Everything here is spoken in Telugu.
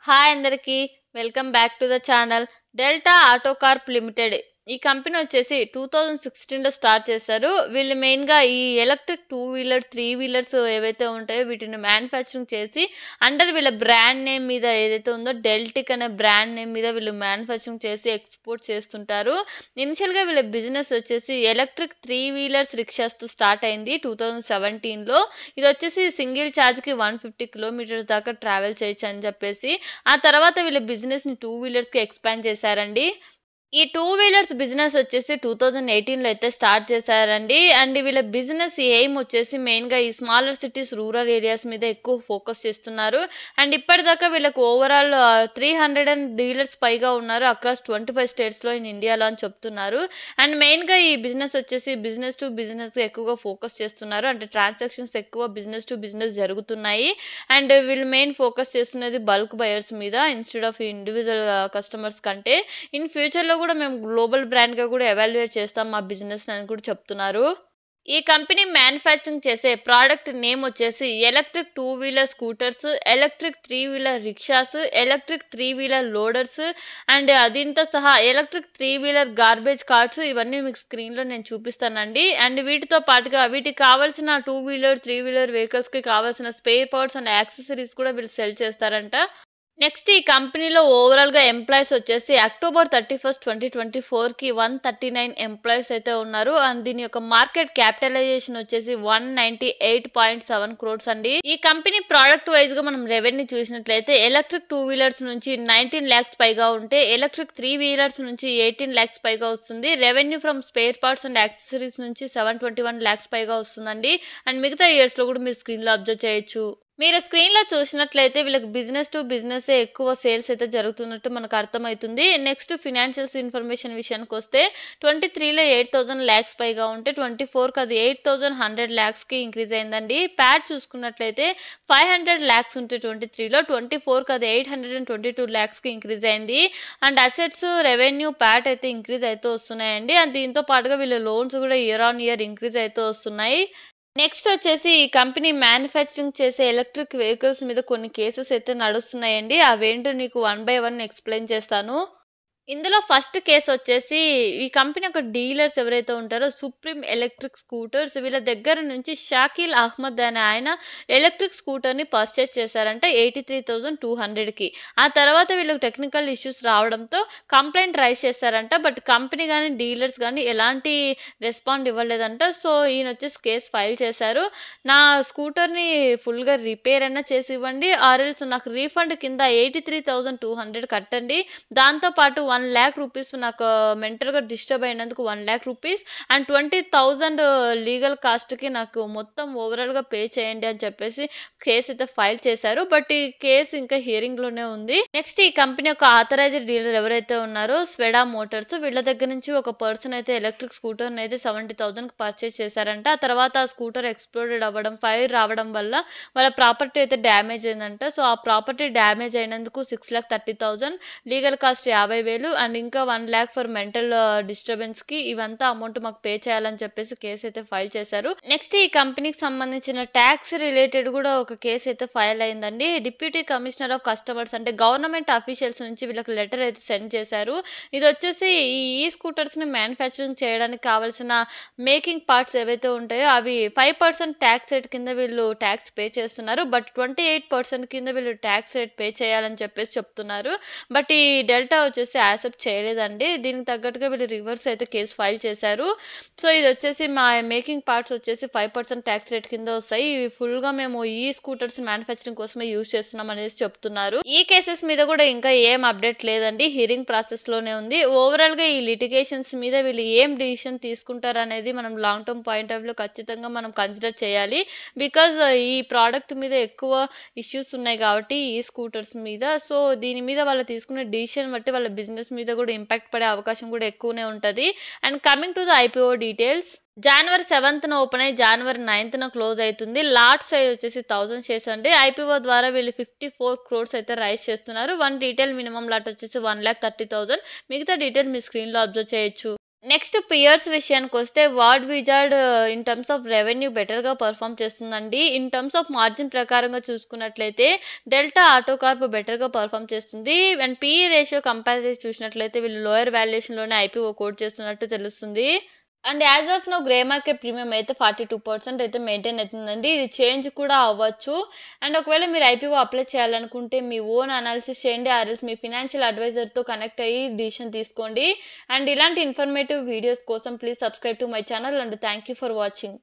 హాయ్ అందరికి. Welcome back to the channel. Delta auto Corp limited ఈ కంపెనీ వచ్చేసి 2016లో స్టార్ట్ చేశారు. వీళ్ళు మెయిన్గా ఈ electric two wheeler three wheelers ఏవైతే ఉంటాయో వీటిని మ్యానుఫ్యాక్చరింగ్ చేసి అండర్ వీళ్ళ బ్రాండ్ నేమ్ మీద ఏదైతే ఉందో డెల్టిక్ అనే బ్రాండ్ నేమ్ మీద వీళ్ళు మ్యానుఫ్యాక్చరింగ్ చేసి ఎక్స్పోర్ట్ చేస్తుంటారు. ఇనిషియల్గా వీళ్ళ బిజినెస్ వచ్చేసి ఎలక్ట్రిక్ త్రీ వీలర్స్ రిక్షాస్తో స్టార్ట్ అయింది 2017లో. ఇది వచ్చేసి సింగిల్ ఛార్జ్కి 150 కిలోమీటర్స్ దాకా ట్రావెల్ చేయొచ్చు అని చెప్పేసి ఆ తర్వాత వీళ్ళ బిజినెస్ని టూ వీలర్స్కి ఎక్స్పాండ్ చేశారండి. ఈ టూ వీలర్స్ బిజినెస్ వచ్చేసి 2018లో అయితే స్టార్ట్ చేశారండి. అండ్ వీళ్ళ బిజినెస్ ఎయిమ్ వచ్చేసి మెయిన్గా ఈ స్మాలర్ సిటీస్ రూరల్ ఏరియాస్ మీద ఎక్కువ ఫోకస్ చేస్తున్నారు. అండ్ ఇప్పటిదాకా వీళ్ళకి ఓవరాల్ 300 డీలర్స్ పైగా ఉన్నారు అక్రాస్ 25 స్టేట్స్లో ఇన్ ఇండియాలో అని చెప్తున్నారు. అండ్ మెయిన్గా ఈ బిజినెస్ వచ్చేసి బిజినెస్ టు బిజినెస్ ఎక్కువగా ఫోకస్ చేస్తున్నారు. అంటే ట్రాన్సాక్షన్స్ ఎక్కువ బిజినెస్ టు బిజినెస్ జరుగుతున్నాయి. అండ్ వీళ్ళు మెయిన్ ఫోకస్ చేస్తున్నది బల్క్ బయర్స్ మీద ఇన్స్టెడ్ ఆఫ్ ఇండివిజువల్ కస్టమర్స్ కంటే. ఇన్ ఫ్యూచర్లో కూడా మేము గ్లోబల్ బ్రాండ్గా కూడా ఎవాల్యుయేట్ చేస్తాం మా బిజినెస్ అని కూడా చెప్తున్నారు. ఈ కంపెనీ మ్యానుఫ్యాక్చరింగ్ చేసే ప్రోడక్ట్ నేమ్ వచ్చేసి electric two wheeler scooters, electric three wheeler rickshaws, electric three wheeler loaders and దీంతో సహా electric three wheeler garbage carts. ఇవన్నీ మీకు స్క్రీన్లో నేను చూపిస్తానండి. అండ్ వీటితో పాటుగా వీటికి కావాల్సిన టూ వీలర్ త్రీ వీలర్ వెహికల్స్కి కావాల్సిన స్పేర్ పార్ట్స్ అండ్ యాక్సెసరీస్ కూడా వీళ్ళు సెల్ చేస్తారంట. నెక్స్ట్ ఈ కంపెనీలో ఓవరాల్గా ఎంప్లాయీస్ వచ్చేసి అక్టోబర్ 31, 2024కి 139 ఎంప్లాయీస్ అయితే ఉన్నారు. అండ్ దీని యొక్క మార్కెట్ క్యాపిటలైజేషన్ వచ్చేసి 198.7 crores అండి. ఈ కంపెనీ ప్రోడక్ట్ వైజ్ గా మనం రెవెన్యూ చూసినట్లయితే ఎలక్ట్రిక్ టూ వీలర్స్ నుంచి 19 lakhs పైగా ఉంటే ఎలక్ట్రిక్ త్రీ వీలర్స్ నుంచి 18 lakhs పైగా వస్తుంది. Revenue from spare parts and accessories నుంచి 721 lakhs పైగా వస్తుందండి. అండ్ మిగతా ఇయర్స్ లో కూడా మీరు స్క్రీన్ లో అబ్జర్వ్ చేయొచ్చు. మీరు స్క్రీన్లో చూసినట్లయితే వీళ్ళకి బిజినెస్ టు బిజినెస్ ఎక్కువ సేల్స్ అయితే జరుగుతున్నట్టు మనకు అర్థమవుతుంది. నెక్స్ట్ ఫినాన్షియల్స్ ఇన్ఫర్మేషన్ విషయానికి వస్తే 23లో 8,000 lakhs పైగా ఉంటే 24కి అది 8,100 lakhsకి ఇంక్రీజ్ అయిందండి. ప్యాట్ చూసుకున్నట్లయితే 500 lakhs ఉంటే 23లో 24కి అది 822 lakhsకి ఇంక్రీజ్ అయింది. అండ్ అసెట్స్ రెవెన్యూ ప్యాట్ అయితే ఇంక్రీజ్ అయితే వస్తున్నాయండి. అండ్ దీంతో పాటుగా వీళ్ళ లోన్స్ కూడా ఇయర్ ఆన్ ఇయర్ ఇంక్రీజ్ అయితే వస్తున్నాయి. నెక్స్ట్ వచ్చేసి ఈ కంపెనీ మ్యానుఫ్యాక్చరింగ్ చేసే ఎలక్ట్రిక్ వెహికల్స్ మీద కొన్ని కేసెస్ అయితే నడుస్తున్నాయండి. అవేంటో నీకు వన్ బై వన్ ఎక్స్ప్లెయిన్ చేస్తాను. ఇందులో ఫస్ట్ కేసు వచ్చేసి ఈ కంపెనీ యొక్క డీలర్స్ ఎవరైతే ఉంటారో సుప్రీం ఎలక్ట్రిక్ స్కూటర్స్ వీళ్ళ దగ్గర నుంచి షాకిల్ అహ్మద్ అనే ఆయన ఎలక్ట్రిక్ స్కూటర్ని పర్చేస్ చేశారంట 83,200కి. ఆ తర్వాత వీళ్ళకి టెక్నికల్ ఇష్యూస్ రావడంతో కంప్లైంట్ రైజ్ చేశారంట. బట్ కంపెనీ కానీ డీలర్స్ కానీ ఎలాంటి రెస్పాండ్ ఇవ్వలేదంట. సో ఈయన వచ్చేసి కేసు ఫైల్ చేశారు. నా స్కూటర్ని ఫుల్గా రిపేర్ అయినా చేసి ఇవ్వండి ఆర్ఎల్స్ నాకు రీఫండ్ కింద 83,200 కట్టండి. దాంతోపాటు 1 lakh రూపీస్ నాకు మెంటల్గా డిస్టర్బ్ అయినందుకు 1 lakh రూపీస్ అండ్ 20,000 లీగల్ కాస్ట్కి నాకు మొత్తం ఓవరాల్గా పే చేయండి అని చెప్పేసి కేసు అయితే ఫైల్ చేశారు. బట్ ఈ కేసు ఇంకా హియరింగ్లోనే ఉంది. నెక్స్ట్ ఈ కంపెనీ యొక్క ఆథరైజ్డ్ డీలర్ ఎవరైతే ఉన్నారో స్వెడా మోటార్స్ వీళ్ళ దగ్గర నుంచి ఒక పర్సన్ అయితే ఎలక్ట్రిక్ స్కూటర్ని అయితే 70,000కి పర్చేస్ చేశారంట. ఆ తర్వాత ఆ స్కూటర్ ఎక్స్ప్లోడెడ్ అవ్వడం ఫైర్ రావడం వల్ల వాళ్ళ ప్రాపర్టీ అయితే డ్యామేజ్ అయిందంట. సో ఆ ప్రాపర్టీ డ్యామేజ్ అయినందుకు 6,30,000 లీగల్ కాస్ట్ 50,000 అండ్ ఇంకా 1 lakh ఫర్ మెంటల్ డిస్టర్బెన్స్కి ఇవంతా అమౌంట్ మాకు పే చేయాలని చెప్పేసి కేసు అయితే ఫైల్ చేశారు. నెక్స్ట్ ఈ కంపెనీకి సంబంధించిన ట్యాక్స్ రిలేటెడ్ కూడా ఒక కేసు అయితే ఫైల్ అయిందండి. డిప్యూటీ కమిషనర్ ఆఫ్ కస్టమర్స్ అంటే గవర్నమెంట్ అఫీషియల్స్ నుంచి వీళ్ళకి లెటర్ అయితే సెండ్ చేశారు. ఇది వచ్చేసి ఈ స్కూటర్స్ని మ్యానుఫ్యాక్చరింగ్ చేయడానికి కావాల్సిన మేకింగ్ పార్ట్స్ ఏవైతే ఉంటాయో అవి 5% ట్యాక్స్ రేట్ కింద వీళ్ళు ట్యాక్స్ పే చేస్తున్నారు. బట్ 28% కింద వీళ్ళు ట్యాక్స్ రేట్ పే చేయాలని చెప్పేసి చెప్తున్నారు. బట్ ఈ డెల్టా వచ్చేసి యాక్సెప్ట్ చేయలేదండి. దీనికి తగ్గట్టుగా వీళ్ళు రివర్స్ అయితే కేసు ఫైల్ చేశారు. సో ఇది వచ్చేసి మా మేకింగ్ పార్ట్స్ వచ్చేసి 5% ట్యాక్స్ రేట్ కింద వస్తాయి. ఫుల్గా మేము ఈ స్కూటర్స్ మ్యానుఫ్యాక్చరింగ్ కోసమే యూజ్ చేస్తున్నాం అనేసి చెప్తున్నారు. ఈ కేసెస్ మీద కూడా ఇంకా ఏం అప్డేట్ లేదండి. హియరింగ్ ప్రాసెస్లోనే ఉంది. ఓవరాల్గా ఈ లిటిగేషన్స్ మీద వీళ్ళు ఏం డిసిషన్ తీసుకుంటారు అనేది మనం long term point of view ఖచ్చితంగా మనం కన్సిడర్ చేయాలి. బికాజ్ ఈ ప్రోడక్ట్ మీద ఎక్కువ ఇష్యూస్ ఉన్నాయి కాబట్టి ఈ స్కూటర్స్ మీద. సో దీని మీద వాళ్ళు తీసుకునే డిసిషన్ బట్టి వాళ్ళ బిజినెస్ మీద కూడా ఇంపాక్ట్ పడే అవకాశం కూడా ఎక్కువనే ఉంటుంది. And coming to the IPO details January 7th open అయ్యి January 9th క్లోజ్ అవుతుంది. లాట్ సైజ్ వచ్చేసి 1000 షేర్స్ అండి. ఐపీఓ ద్వారా వీళ్ళు 54 crores అయితే రైజ్ చేస్తున్నారు. వన్ రీటైల్ మినిమం లాట్ వచ్చేసి 1,30,000. మిగతా డీటెయిల్ మీ స్క్రీన్లో అబ్జర్వ్ చేయొచ్చు. నెక్స్ట్ పియర్స్ విషయానికొస్తే ward wizard in terms of revenue బెటర్‌గా పెర్ఫార్మ్ చేస్తుందండి. ఇన్ టర్మ్స్ ఆఫ్ మార్జిన్ ప్రకారంగా చూసుకున్నట్లయితే డెల్టా ఆటో కార్ప్ బెటర్‌గా పెర్ఫార్మ్ చేస్తుంది. అండ్ పీఈ రేషియో కంపేర్ చేసి చూసినట్లయితే వీళ్ళు లోయర్ వాల్యుయేషన్‌లోనే ఐపీఓ కోట్ చేస్తున్నట్టు తెలుస్తుంది. And as of now grey market premium అయితే 42% అయితే మెయింటైన్ అవుతుందండి. ఇది చేంజ్ కూడా అవ్వచ్చు. అండ్ ఒకవేళ మీరు ఐపీఓ అప్లై చేయాలనుకుంటే మీ ఓన్ అనాలిసిస్ చేయండి. ఆర్ఎల్స్ మీ ఫినాన్షియల్ అడ్వైజర్‌తో కనెక్ట్ అయ్యి డిసిషన్ తీసుకోండి. అండ్ ఇలాంటి ఇన్ఫర్మేటివ్ వీడియోస్ కోసం please subscribe to my channel and thank you for watching.